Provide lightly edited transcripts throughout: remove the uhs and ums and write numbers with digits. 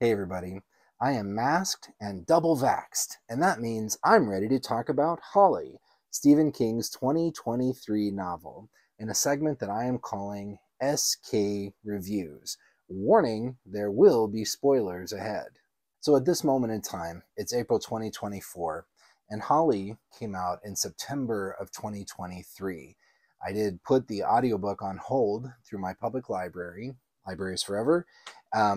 Hey everybody, I am masked and double vaxxed, and that means I'm ready to talk about Holly, Stephen King's 2023 novel, in a segment that I am calling SK Reviews. Warning, there will be spoilers ahead. So at this moment in time, it's April 2024, and Holly came out in September of 2023. I did put the audiobook on hold through my public library, Libraries Forever,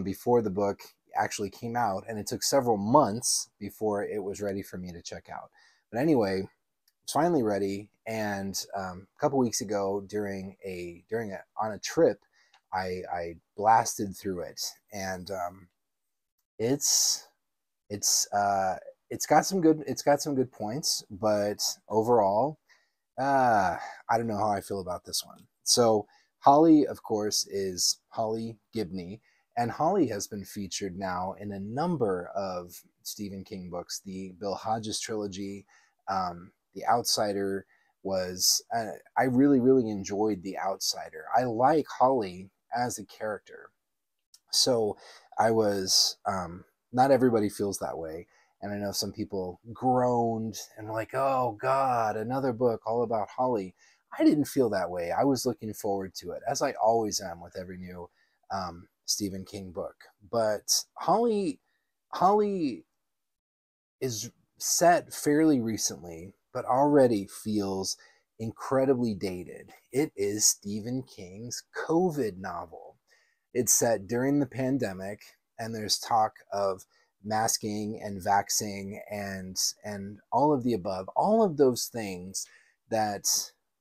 before the book actually came out, and it took several months before it was ready for me to check out. But anyway, it's finally ready, and a couple weeks ago, on a trip, I blasted through it, and it's it's uh, it's got some good points, but overall, I don't know how I feel about this one. So Holly, of course, is Holly Gibney, and Holly has been featured now in a number of Stephen King books. The Bill Hodges trilogy, The Outsider was. I really enjoyed The Outsider. I like Holly as a character, so I was. Not everybody feels that way. And I know some people groaned and were like, oh God, another book all about Holly. I didn't feel that way. I was looking forward to it, as I always am with every new Stephen King book. But Holly is set fairly recently, but already feels incredibly dated. It is Stephen King's COVID novel. It's set during the pandemic, and there's talk of masking and vaxing and all of the above, all of those things that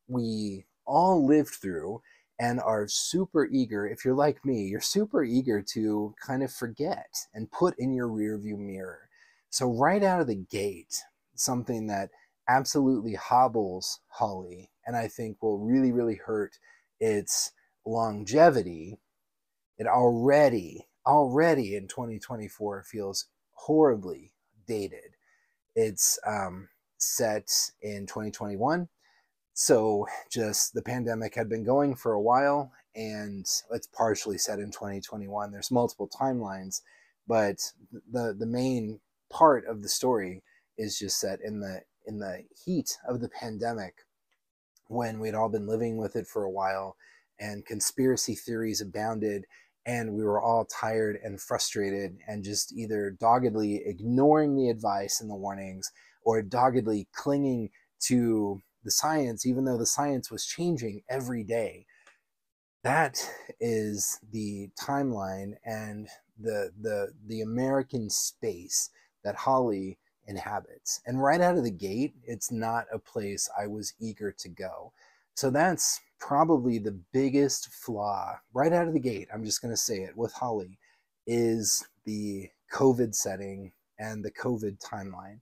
we all lived through and are super eager. If you're like me, you're super eager to kind of forget and put in your rearview mirror. So right out of the gate, something that absolutely hobbles Holly and I think will really hurt its longevity. It already in 2024 feels horribly dated. It's set in 2021, so just the pandemic had been going for a while, and it's partially set in 2021. There's multiple timelines, but the main part of the story is just set in the heat of the pandemic, when we'd all been living with it for a while and conspiracy theories abounded, and we were all tired and frustrated and just either doggedly ignoring the advice and the warnings or doggedly clinging to the science, even though the science was changing every day. That is the timeline and the American space that Holly inhabits. And right out of the gate, it's not a place I was eager to go. So that's probably the biggest flaw right out of the gate. I'm just going to say it with Holly is the COVID setting and the COVID timeline.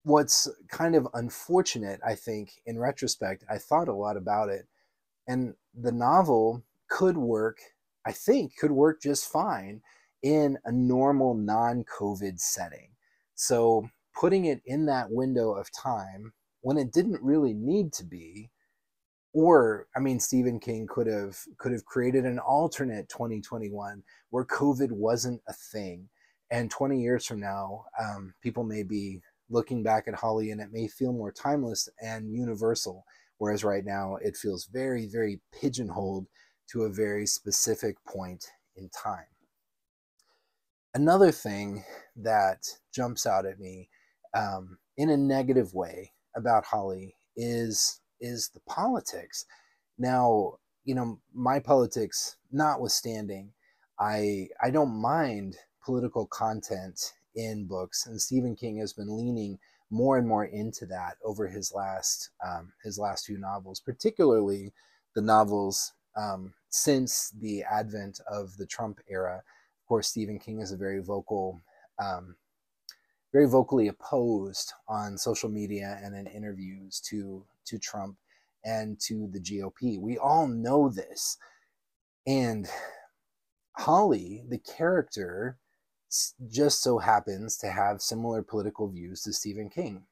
What's kind of unfortunate, I think, in retrospect, I thought a lot about it, and the novel could work, I think, could work just fine in a normal non COVID setting. So putting it in that window of time when it didn't really need to be, or I mean, Stephen King could have created an alternate 2021 where COVID wasn't a thing, and 20 years from now, people may be looking back at Holly and it may feel more timeless and universal, whereas right now it feels very pigeonholed to a very specific point in time. Another thing that jumps out at me in a negative way about Holly is the politics. Now, my politics notwithstanding, I don't mind political content in books, and Stephen King has been leaning more and more into that over his last few novels, particularly the novels since the advent of the Trump era. Of course, Stephen King is a very vocally opposed on social media and in interviews to Trump and to the GOP. We all know this. And Holly, the character, just so happens to have similar political views to Stephen King.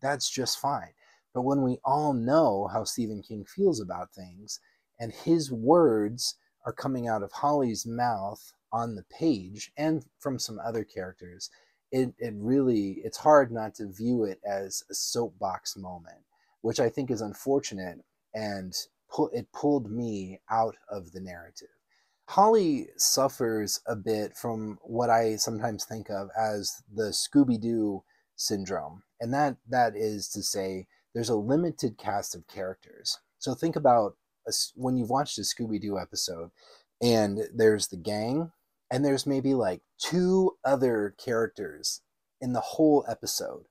That's just fine. But when we all know how Stephen King feels about things, and his words are coming out of Holly's mouth on the page and from some other characters, it really, it's hard not to view it as a soapbox moment, which I think is unfortunate, and it pulled me out of the narrative. Holly suffers a bit from what I sometimes think of as the Scooby-Doo syndrome, and that is to say there's a limited cast of characters. So think about when you've watched a Scooby-Doo episode, and there's the gang, and there's maybe like two other characters in the whole episode,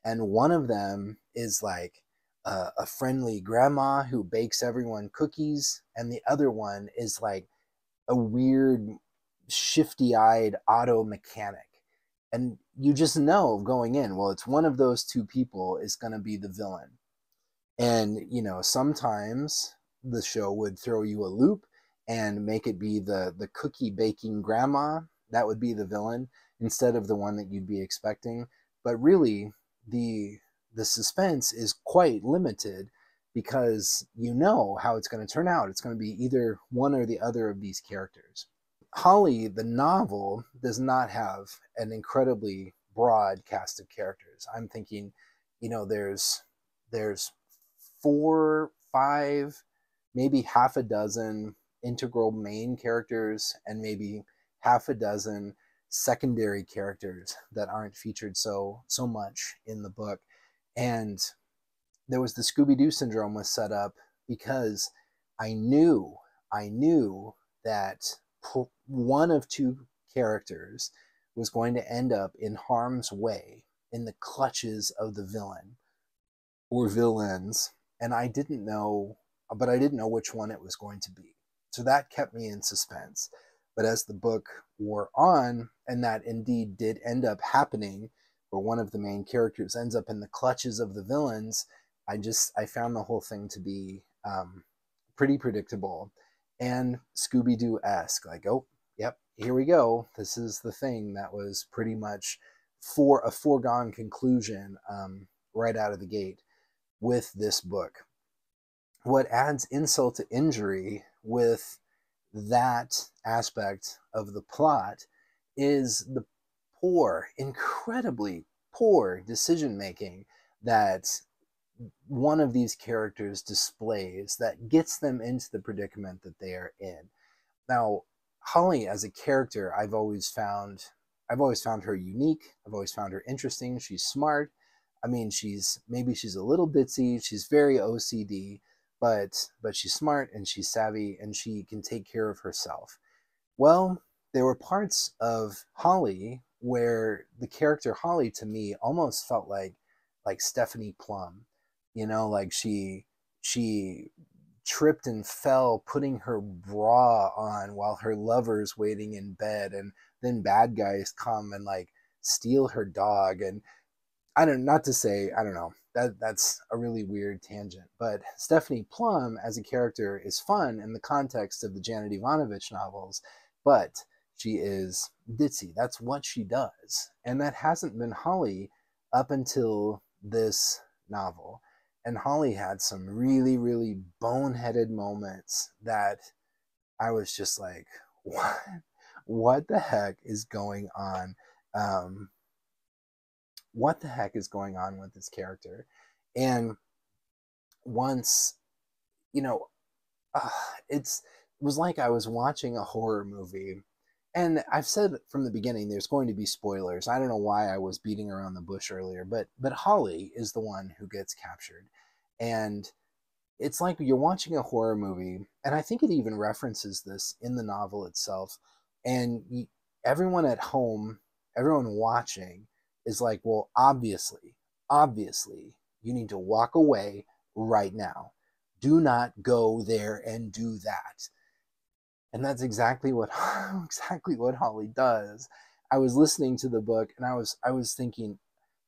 and one of them is like a friendly grandma who bakes everyone cookies, and the other one is like a weird, shifty-eyed auto mechanic. And you just know going in, well, it's one of those two people is going to be the villain. And, sometimes the show would throw you a loop and make it be the cookie baking grandma. That would be the villain instead of the one that you'd be expecting. But really, the suspense is quite limited because you know how it's going to turn out. It's going to be either one or the other of these characters. Holly, the novel, does not have an incredibly broad cast of characters. I'm thinking, there's 4, 5, maybe half a dozen integral main characters and maybe half a dozen secondary characters that aren't featured so much in the book. And there was the Scooby-Doo syndrome was set up because I knew that one of two characters was going to end up in harm's way, in the clutches of the villain or villains, and I didn't know which one it was going to be. So that kept me in suspense. But as the book wore on, and that indeed did end up happening, where one of the main characters ends up in the clutches of the villains, I found the whole thing to be pretty predictable and Scooby-Doo-esque. Like, oh, yep, here we go. This is the thing that was pretty much for a foregone conclusion right out of the gate with this book. What adds insult to injury with that aspect of the plot is the poor, incredibly poor decision making that one of these characters displays that gets them into the predicament that they are in. Now, Holly as a character, I've always found her unique. I've always found her interesting. She's smart. I mean, she's a little ditzy. She's very OCD, but she's smart and she's savvy and she can take care of herself. Well, there were parts of Holly where the character Holly to me almost felt like Stephanie Plum. Like she tripped and fell putting her bra on while her lover's waiting in bed, and then bad guys come and like steal her dog. And I don't know, that's a really weird tangent, but Stephanie Plum as a character is fun in the context of the Janet Ivanovich novels, but she is ditzy. That's what she does, and that hasn't been Holly up until this novel. And Holly had some really, really boneheaded moments that I was just like, what the heck is going on? What the heck is going on with this character? And once, you know, it was like I was watching a horror movie. And I've said from the beginning, there's going to be spoilers. I don't know why I was beating around the bush earlier, but Holly is the one who gets captured. And it's like you're watching a horror movie, and I think it even references this in the novel itself. And everyone at home, everyone watching is like, well, obviously, you need to walk away right now. Do not go there and do that. And that's exactly what Holly does. I was listening to the book and I was thinking,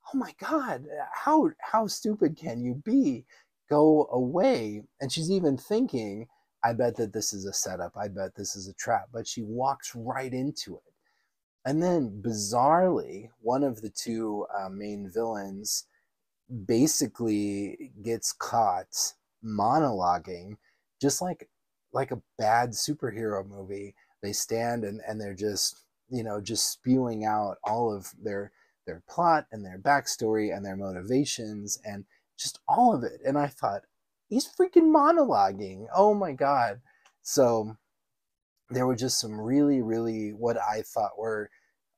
oh my God, how stupid can you be? Go away. And she's even thinking, I bet that this is a setup. I bet this is a trap. But she walks right into it. And then bizarrely, one of the two main villains basically gets caught monologuing, just like a bad superhero movie. they stand and they're just, just spewing out all of their plot and their backstory and their motivations and just all of it. And I thought, he's freaking monologuing. Oh my God. So there were just some really, really what I thought were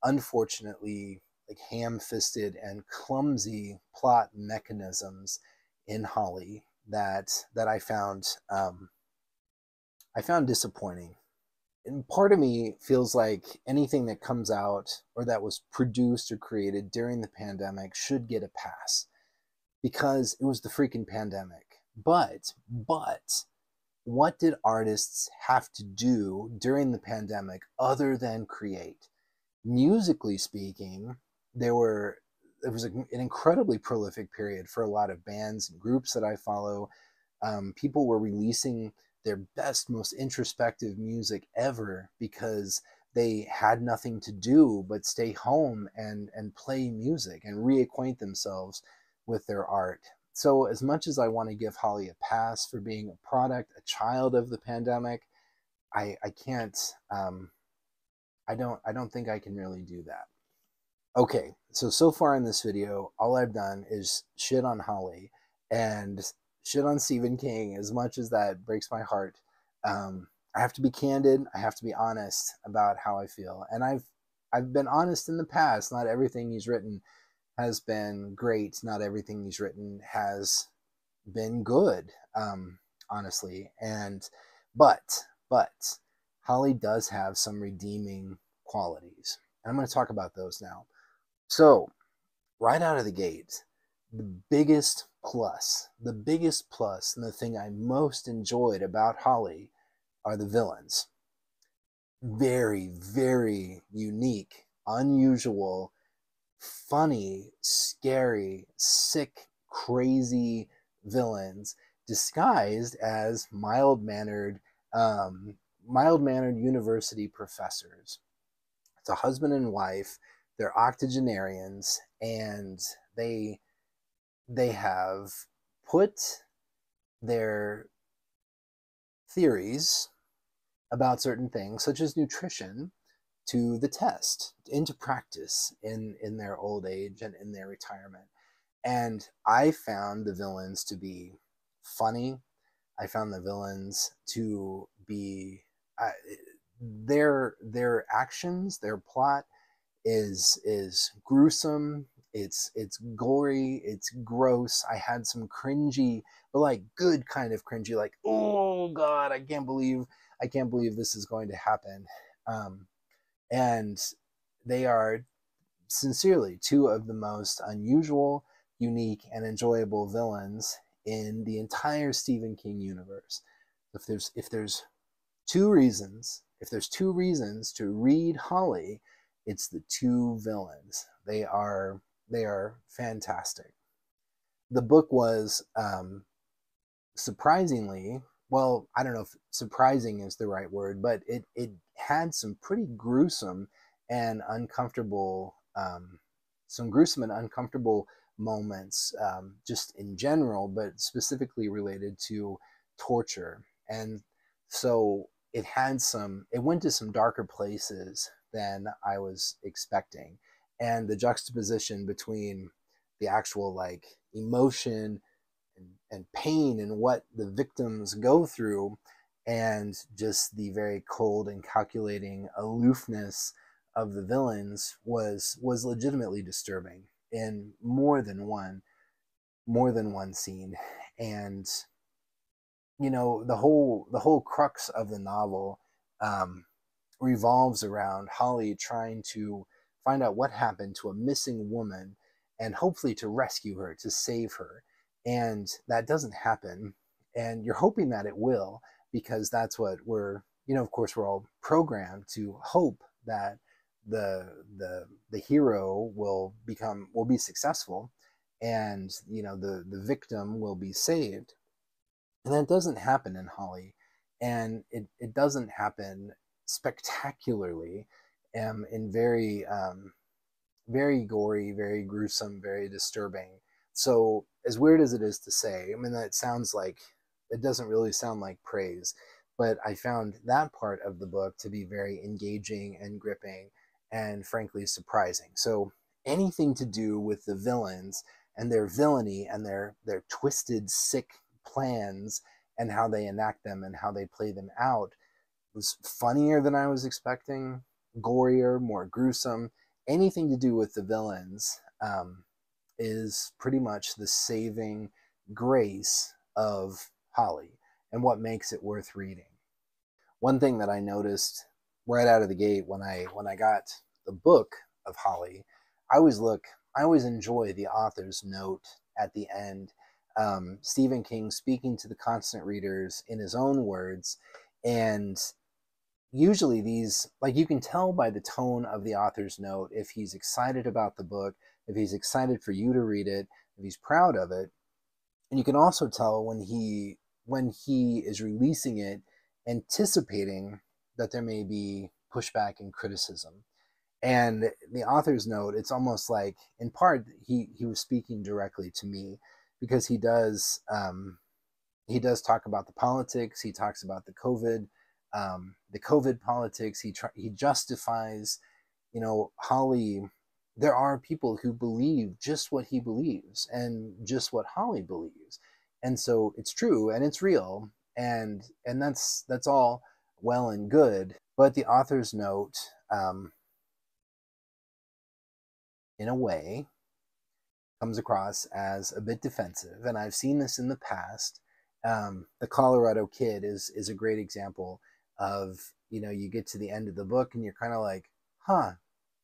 unfortunately like ham-fisted and clumsy plot mechanisms in Holly that I found disappointing. And part of me feels like anything that comes out or that was produced or created during the pandemic should get a pass because it was the freaking pandemic. But what did artists have to do during the pandemic other than create? Musically speaking, it was an incredibly prolific period for a lot of bands and groups that I follow. People were releasing their best, most introspective music ever because they had nothing to do but stay home and play music and reacquaint themselves with their art. So as much as I want to give Holly a pass for being a product, a child of the pandemic, I can't. I don't think I can really do that. Okay, so far in this video, all I've done is shit on Holly and shit on Stephen King. As much as that breaks my heart, I have to be candid. I have to be honest about how I feel, and I've been honest in the past. Not everything he's written has been great. Not everything he's written has been good, honestly. And but Holly does have some redeeming qualities, and I'm going to talk about those now. So right out of the gate, the biggest plus, and the thing I most enjoyed about Holly are the villains. Very, very unique, unusual, funny, scary, sick, crazy villains disguised as mild-mannered university professors. It's a husband and wife. They're octogenarians, and they have put their theories about certain things, such as nutrition, to the test, into practice in their old age and in their retirement. And I found the villains to be funny. I found the villains to be their actions, their plot is gruesome. It's gory. It's gross. I had some cringy, but like good kind of cringy, like, oh God, I can't believe this is going to happen. And they are sincerely two of the most unusual, unique, and enjoyable villains in the entire Stephen King universe. If there's two reasons to read Holly, it's the two villains. They are fantastic. The book was surprisingly, well, I don't know if surprising is the right word, but it had some pretty gruesome and uncomfortable moments, just in general, but specifically related to torture. And so it went to some darker places than I was expecting. And the juxtaposition between the actual like emotion and pain and what the victims go through and just the very cold and calculating aloofness of the villains was legitimately disturbing in more than one scene. And the whole crux of the novel revolves around Holly trying to find out what happened to a missing woman and hopefully to rescue her, to save her. And that doesn't happen, and you're hoping that it will, because that's what we're, of course, we're all programmed to hope that the hero will be successful, and the victim will be saved. And that doesn't happen in Holly, and it doesn't happen spectacularly, in very gory, very gruesome, very disturbing. So as weird as it is to say, I mean, it doesn't really sound like praise, But I found that part of the book to be very engaging and gripping and frankly surprising. So anything to do with the villains and their villainy and their twisted, sick plans and how they enact them and how they play them out was funnier than I was expecting, gorier, more gruesome. Anything to do with the villains is pretty much the saving grace of Holly and what makes it worth reading. One thing that I noticed right out of the gate when I got the book of Holly, I always enjoy the author's note at the end. Stephen King speaking to the constant readers in his own words, and usually these, like, you can tell by the tone of the author's note if he's excited about the book, if he's excited for you to read it, if he's proud of it. And you can also tell when he is releasing it anticipating that there may be pushback and criticism. And the author's note, it's almost like in part he was speaking directly to me, because he does talk about the politics. He talks about the COVID politics. He justifies, Holly. There are people who believe just what he believes and just what Holly believes, and so it's true and it's real, and that's all well and good. But the author's note, in a way, comes across as a bit defensive, and I've seen this in the past. The Colorado Kid is a great example of, you get to the end of the book and you're kind of like, huh,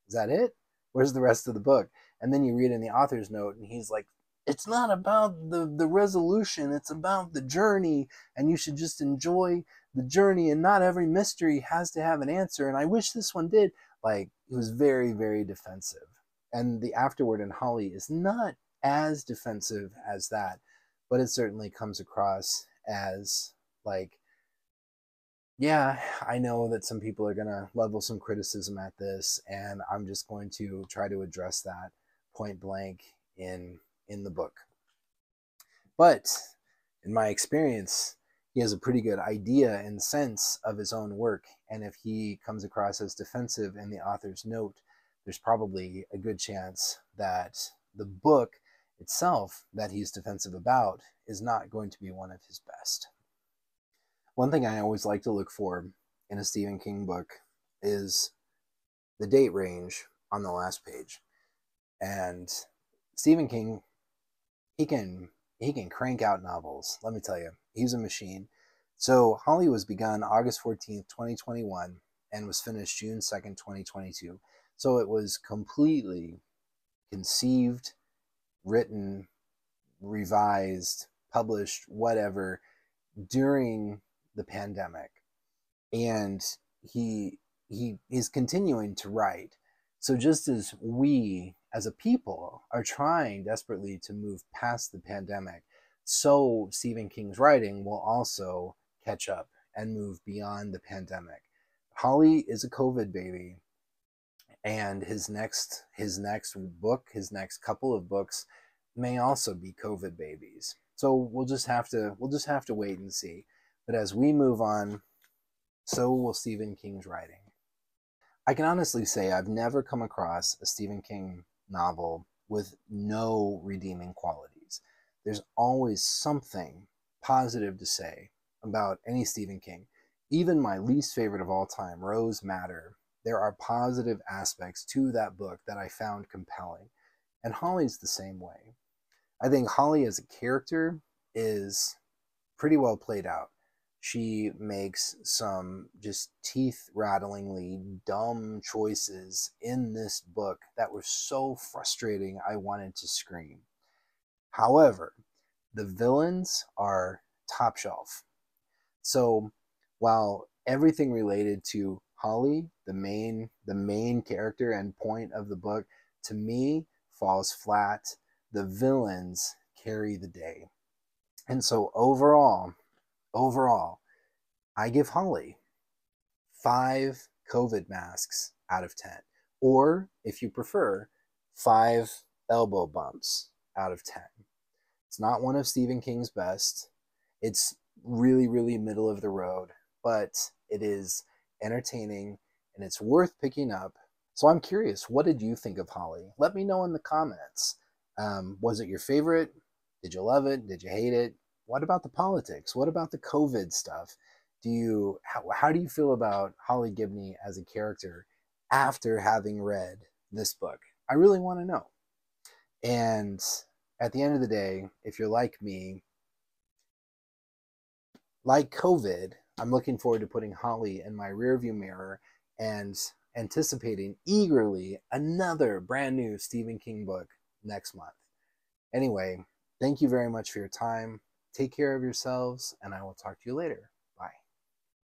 is that it? Where's the rest of the book? And then you read in the author's note and he's like, it's not about the resolution, it's about the journey, and you should just enjoy the journey, and not every mystery has to have an answer, and I wish this one did. Like, it was very, very defensive. And the afterword in Holly is not as defensive as that, but it certainly comes across as like, yeah, I know that some people are going to level some criticism at this, and I'm just going to try to address that point blank in the book. But in my experience, he has a pretty good idea and sense of his own work, and if he comes across as defensive in the author's note, there's probably a good chance that the book itself that he's defensive about is not going to be one of his best. One thing I always like to look for in a Stephen King book is the date range on the last page. And Stephen King, he can crank out novels. Let me tell you, he's a machine. So Holly was begun August 14th, 2021, and was finished June 2nd, 2022. So it was completely conceived, written, revised, published, whatever, during the pandemic. And he is continuing to write. So just as we as a people are trying desperately to move past the pandemic, so Stephen King's writing will also catch up and move beyond the pandemic. Holly is a COVID baby, and his next book, his next couple of books may also be COVID babies. So we'll just have to wait and see. But as we move on, so will Stephen King's writing. I can honestly say I've never come across a Stephen King novel with no redeeming qualities. There's always something positive to say about any Stephen King. Even my least favorite of all time, Rose Madder, there are positive aspects to that book that I found compelling. And Holly's the same way. I think Holly as a character is pretty well played out. She makes some just teeth-rattlingly dumb choices in this book that were so frustrating I wanted to scream. However, the villains are top shelf. So while everything related to Holly, the main character and point of the book, to me falls flat, the villains carry the day. And so overall, I give Holly 5 COVID masks out of 10. Or, if you prefer, 5 elbow bumps out of 10. It's not one of Stephen King's best. It's really, really middle of the road. but it is entertaining and it's worth picking up. So I'm curious, what did you think of Holly? Let me know in the comments. Was it your favorite? Did you love it? Did you hate it? What about the politics? What about the COVID stuff? How do you feel about Holly Gibney as a character after having read this book? I really want to know. And at the end of the day, if you're like me, like COVID, I'm looking forward to putting Holly in my rearview mirror and anticipating eagerly another brand new Stephen King book next month. Anyway, thank you very much for your time. Take care of yourselves, and I will talk to you later.